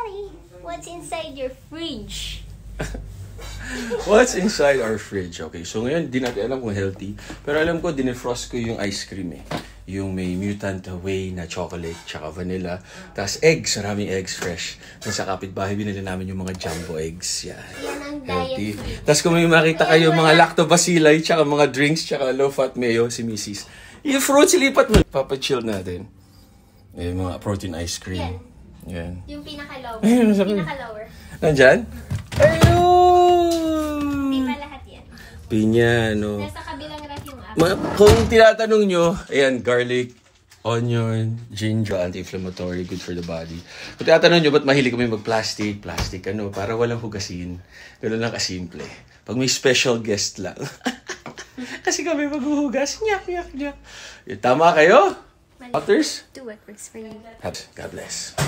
Hi! What's inside your fridge? What's inside our fridge? Okay, so ngayon, di natin alam kung healthy. Pero alam ko, dinefrost ko yung ice cream eh. Yung may mutant whey na chocolate, tsaka vanilla. Tapos eggs, maraming eggs fresh. Tapos sa kapitbahay, binili namin yung mga jumbo eggs. Yan ang Healthy. diet. Tapos kung may makita kayo mga lactobacilli, tsaka mga drinks, tsaka low-fat mayo, si Mrs. Yung fruits, lipat mo. Papachill natin. Yung mga protein ice cream. Yan. Yung pinaka-lower. Ayun, Pinaka-lower. Nandyan? Ayun! Hindi pa lahat yan. Pinya, no? Nasa kabilang ref yung apple. Kung tinatanong nyo, ayan, garlic, onion, ginger, anti-inflammatory, good for the body. Kung tinatanong nyo, ba't mahilig kami mag-plastic? Plastic, ano, para walang hugasin. Ganun lang kasimple. Pag may special guest lang. Kasi kami maghuhugas. Nyak, nyak, nyak. Tama kayo? Others? Do what works for you. God bless.